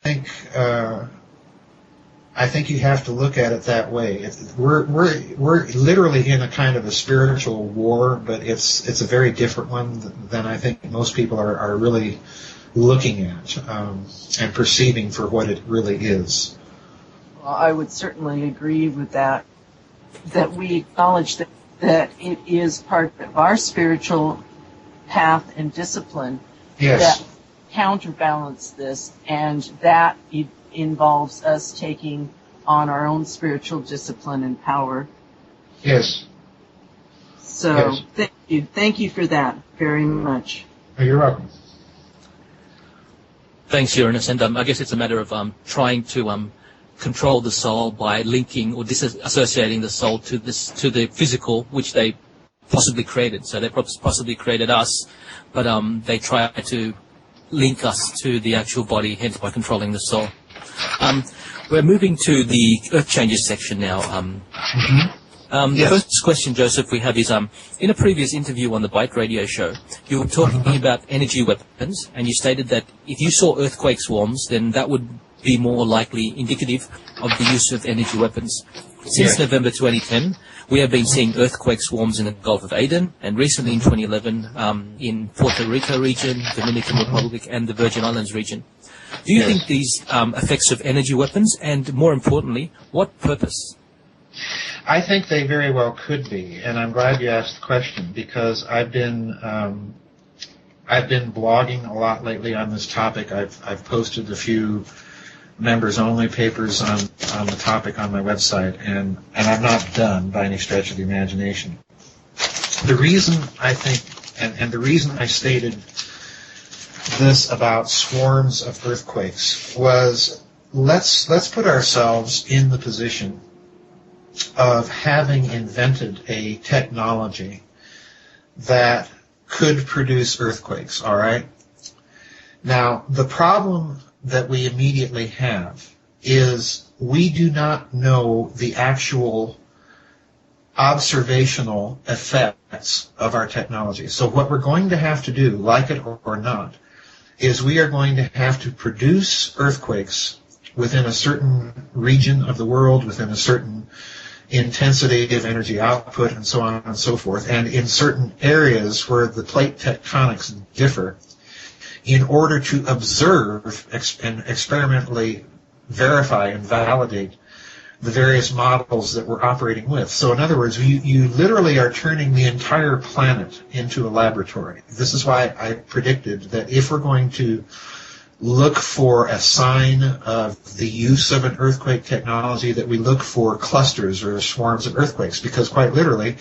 think I think you have to look at it that way. We're literally in a kind of a spiritual war, but it's a very different one than I think most people are really looking at and perceiving for what it really is. Well, I would certainly agree with that. That we acknowledge that it is part of our spiritual path and discipline that counterbalance this, and that involves us taking on our own spiritual discipline and power. Yes. So thank you for that very much. You're welcome. Thanks, Uranus. And I guess it's a matter of trying to control the soul by linking or disassociating the soul to the physical, which they possibly created. So they possibly created us, but they try to link us to the actual body, hence by controlling the soul. We're moving to the Earth Changes section now. The first question, Joseph, we have is, in a previous interview on the Byte radio show, you were talking about energy weapons, and you stated that if you saw earthquake swarms, then that would be more likely indicative of the use of energy weapons. Since November 2010, we have been seeing earthquake swarms in the Gulf of Aden, and recently in 2011 in Puerto Rico region, Dominican Republic, and the Virgin Islands region. Do you think these effects of energy weapons, and more importantly, what purpose? I think they very well could be, and I'm glad you asked the question, because I've been blogging a lot lately on this topic. I've posted a few members-only papers on the topic on my website, and I'm not done by any stretch of the imagination. The reason I think, and the reason I stated this about swarms of earthquakes was, let's put ourselves in the position of having invented a technology that could produce earthquakes, all right? Now, the problem that we immediately have is we do not know the actual observational effects of our technology. So what we're going to have to do, like it or not, is we are going to have to produce earthquakes within a certain region of the world, within a certain intensity of energy output, and so on and so forth, and in certain areas where the plate tectonics differ, in order to observe and experimentally verify and validate the various models that we're operating with. So in other words, you literally are turning the entire planet into a laboratory. This is why I predicted that if we're going to look for a sign of the use of an earthquake technology, that we look for clusters or swarms of earthquakes, because quite literally,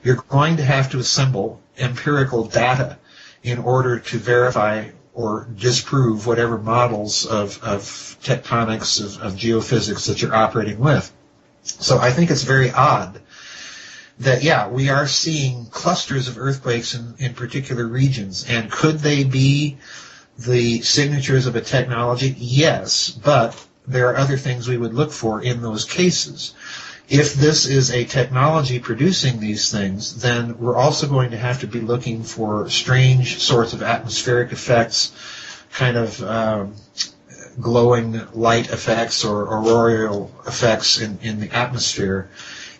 you're going to have to assemble empirical data in order to verify or disprove whatever models of tectonics, of geophysics that you're operating with. So I think it's very odd that, we are seeing clusters of earthquakes in particular regions. And could they be the signatures of a technology? Yes, but there are other things we would look for in those cases. If this is a technology producing these things, then we're also going to have to be looking for strange sorts of atmospheric effects, kind of glowing light effects or auroral effects in the atmosphere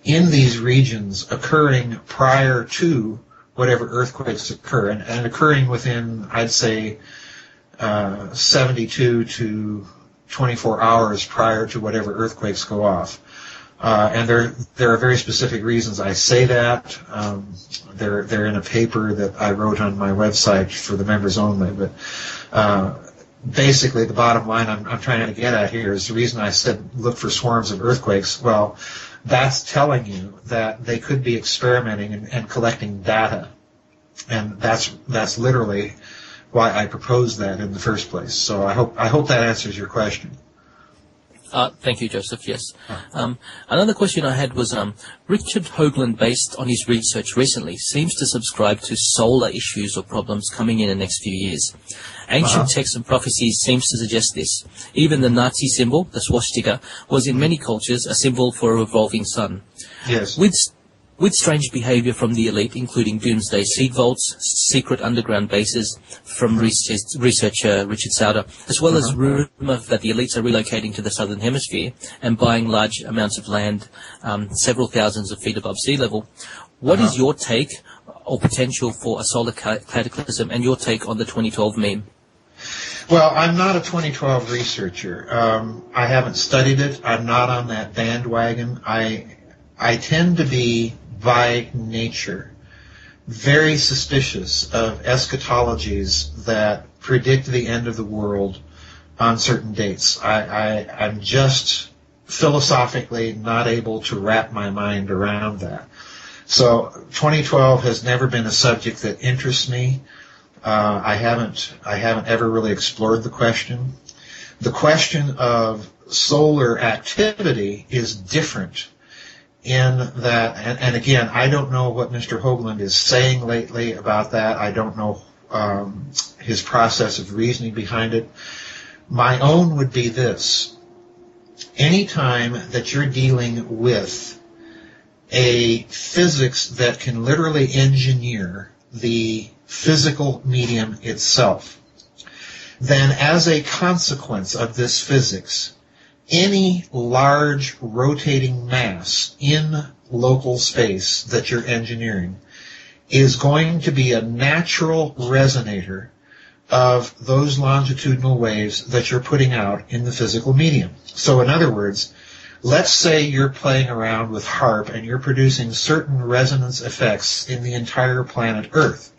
in these regions occurring prior to whatever earthquakes occur, and occurring within, I'd say, 72 to 24 hours prior to whatever earthquakes go off. And there are very specific reasons I say that. They're in a paper that I wrote on my website for the members only. But basically, the bottom line I'm trying to get at here is the reason I said look for swarms of earthquakes. Well, that's telling you that they could be experimenting and collecting data, and that's literally why I proposed that in the first place. So I hope that answers your question. Thank you, Joseph. Yes. Another question I had was, Richard Hoagland, based on his research recently, seems to subscribe to solar issues or problems coming in the next few years. Ancient texts and prophecies seems to suggest this. Even the Nazi symbol, the swastika, was in many cultures a symbol for a revolving sun. Yes. with strange behavior from the elite, including doomsday seed vaults, secret underground bases from researcher Richard Sauder, as well as rumor that the elites are relocating to the southern hemisphere and buying large amounts of land several thousands of feet above sea level. What is your take or potential for a solar cataclysm and your take on the 2012 meme? Well, I'm not a 2012 researcher. I haven't studied it. I'm not on that bandwagon. I tend to be, by nature, very suspicious of eschatologies that predict the end of the world on certain dates. I'm just philosophically not able to wrap my mind around that. So 2012 has never been a subject that interests me. I haven't ever really explored the question. The question of solar activity is different in that, and again, I don't know what Mr. Hoagland is saying lately about that. I don't know his process of reasoning behind it. My own would be this. Anytime that you're dealing with a physics that can literally engineer the physical medium itself, then as a consequence of this physics, any large rotating mass in local space that you're engineering is going to be a natural resonator of those longitudinal waves that you're putting out in the physical medium. So in other words, let's say you're playing around with HAARP and you're producing certain resonance effects in the entire planet Earth.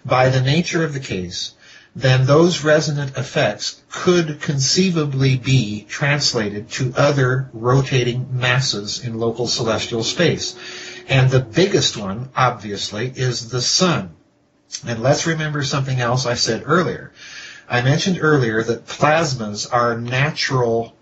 By the nature of the case, then those resonant effects could conceivably be translated to other rotating masses in local celestial space. And the biggest one, obviously, is the sun. And let's remember something else I said earlier. I mentioned earlier that plasmas are natural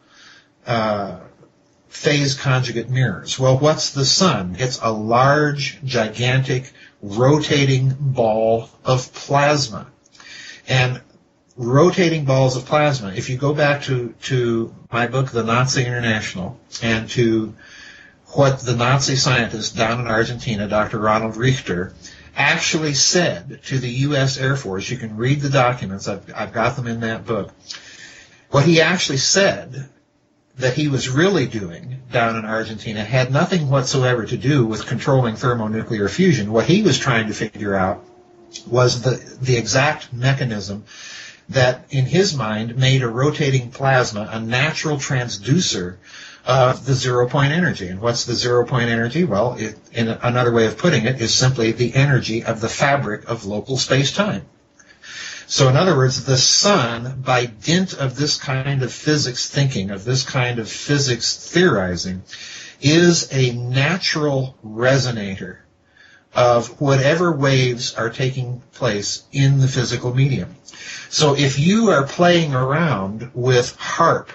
phase conjugate mirrors. Well, what's the sun? It's a large, gigantic, rotating ball of plasma. And rotating balls of plasma, if you go back to my book, The Nazi International, and to what the Nazi scientist down in Argentina, Dr. Ronald Richter, actually said to the U.S. Air Force, you can read the documents, I've got them in that book, what he actually said that he was really doing down in Argentina had nothing whatsoever to do with controlling thermonuclear fusion. What he was trying to figure out was the exact mechanism that, in his mind, made a rotating plasma a natural transducer of the zero-point energy. And what's the zero-point energy? Well, in another way of putting it, is simply the energy of the fabric of local space-time. So in other words, the sun, by dint of this kind of physics thinking, of this kind of physics theorizing, is a natural resonator of whatever waves are taking place in the physical medium. So if you are playing around with HAARP,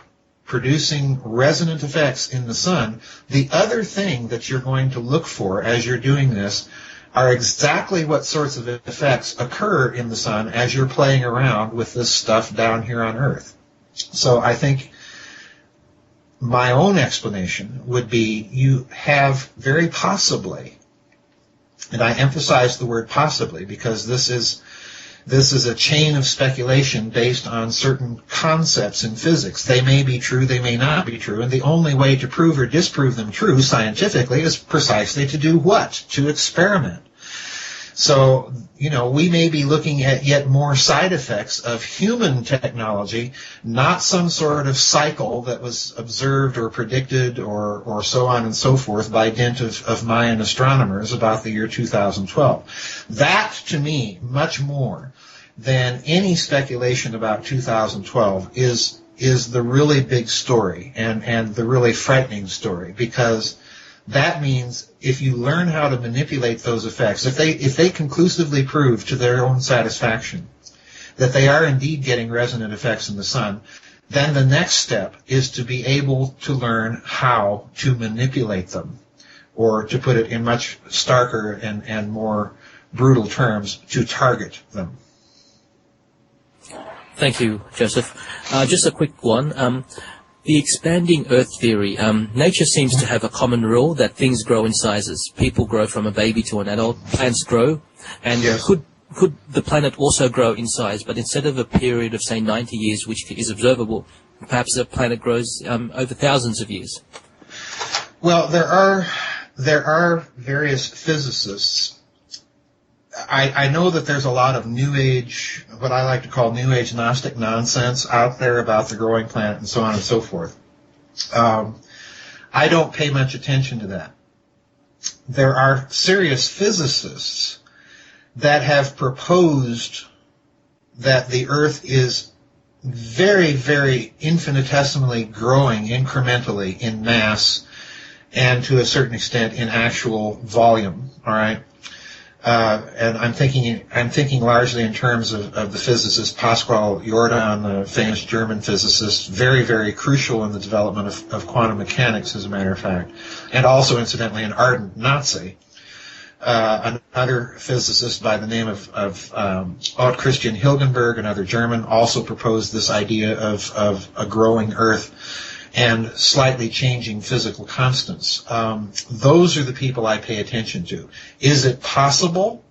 producing resonant effects in the sun, the other thing that you're going to look for as you're doing this are exactly what sorts of effects occur in the sun as you're playing around with this stuff down here on Earth. So I think my own explanation would be you have very possibly, and I emphasize the word possibly because this is a chain of speculation based on certain concepts in physics. They may be true, they may not be true, and the only way to prove or disprove them true scientifically is precisely to do what? To experiment. So, we may be looking at yet more side effects of human technology, not some sort of cycle that was observed or predicted or so on and so forth by dint of Mayan astronomers about the year 2012. That, to me, much more than any speculation about 2012 is the really big story and the really frightening story, because that means if you learn how to manipulate those effects, if they conclusively prove to their own satisfaction that they are indeed getting resonant effects in the sun, then the next step is to be able to learn how to manipulate them, or to put it in much starker and more brutal terms, to target them. Thank you, Joseph. Just a quick one. The expanding Earth theory. Nature seems to have a common rule that things grow in sizes. People grow from a baby to an adult. Plants grow. And Yes. could the planet also grow in size? But instead of a period of, say, 90 years, which is observable, perhaps the planet grows over thousands of years. Well, there are various physicists. I know that there's a lot of New Age, what I like to call New Age Gnostic nonsense out there about the growing planet and so on and so forth. I don't pay much attention to that. There are serious physicists that have proposed that the Earth is very, very infinitesimally growing incrementally in mass and to a certain extent in actual volume. All right. And I'm thinking largely in terms of the physicist Pascual Jordan, the famous German physicist, very, very crucial in the development of quantum mechanics, as a matter of fact, and also, incidentally, an ardent Nazi. Another physicist by the name of Ott Christian Hilgenberg, another German, also proposed this idea of a growing Earth and slightly changing physical constants. Those are the people I pay attention to. Is it possible?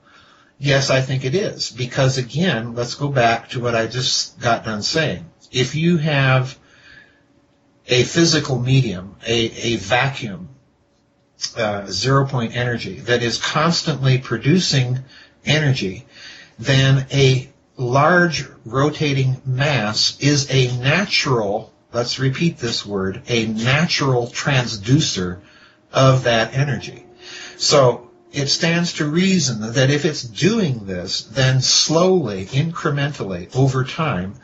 Yes, I think it is. Because again, let's go back to what I just got done saying. If you have a physical medium, a vacuum, zero-point energy that is constantly producing energy, then a large rotating mass is a natural, let's repeat this word, a natural transducer of that energy. So it stands to reason that if it's doing this, then slowly, incrementally, over time,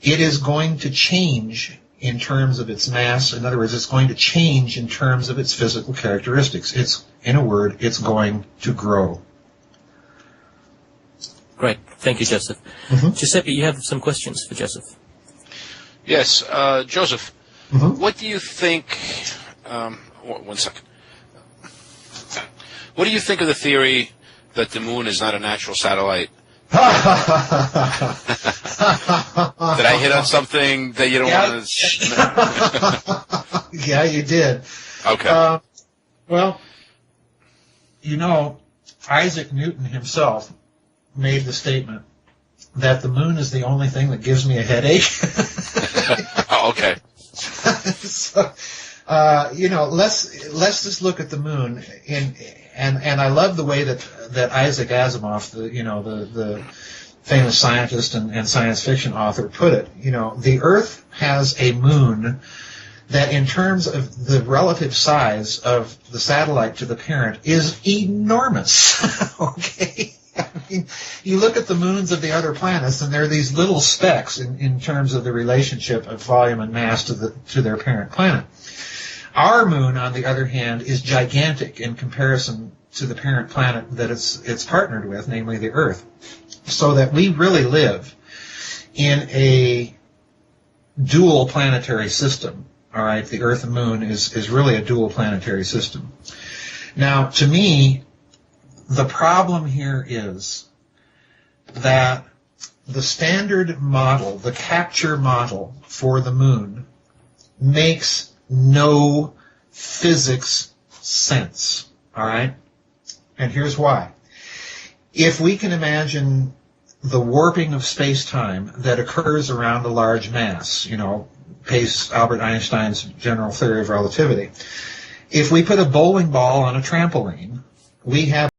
it is going to change in terms of its mass. In other words, it's going to change in terms of its physical characteristics. It's, in a word, it's going to grow. Great. Thank you, Joseph. Mm-hmm. Giuseppe, you have some questions for Joseph. Yes, Joseph, what do you think, one second. What do you think of the theory that the moon is not a natural satellite? Did I hit on something that you don't want to... Yeah, you did. Okay. Well, you know, Isaac Newton himself made the statement that the moon is the only thing that gives me a headache. Oh, okay. So, you know, let's just look at the moon, and I love the way that Isaac Asimov, the famous scientist and science fiction author, put it. You know, the Earth has a moon that, in terms of the relative size of the satellite to the parent, is enormous. Okay. I mean, you look at the moons of the other planets, and they're these little specks in terms of the relationship of volume and mass to their parent planet. Our moon, on the other hand, is gigantic in comparison to the parent planet that it's partnered with, namely the Earth. So that we really live in a dual planetary system. All right, the Earth and Moon is really a dual planetary system. Now, to me, the problem here is that the standard model, the capture model for the moon, makes no physics sense. All right? And here's why. If we can imagine the warping of space-time that occurs around a large mass, you know, pace Albert Einstein's general theory of relativity, if we put a bowling ball on a trampoline, we have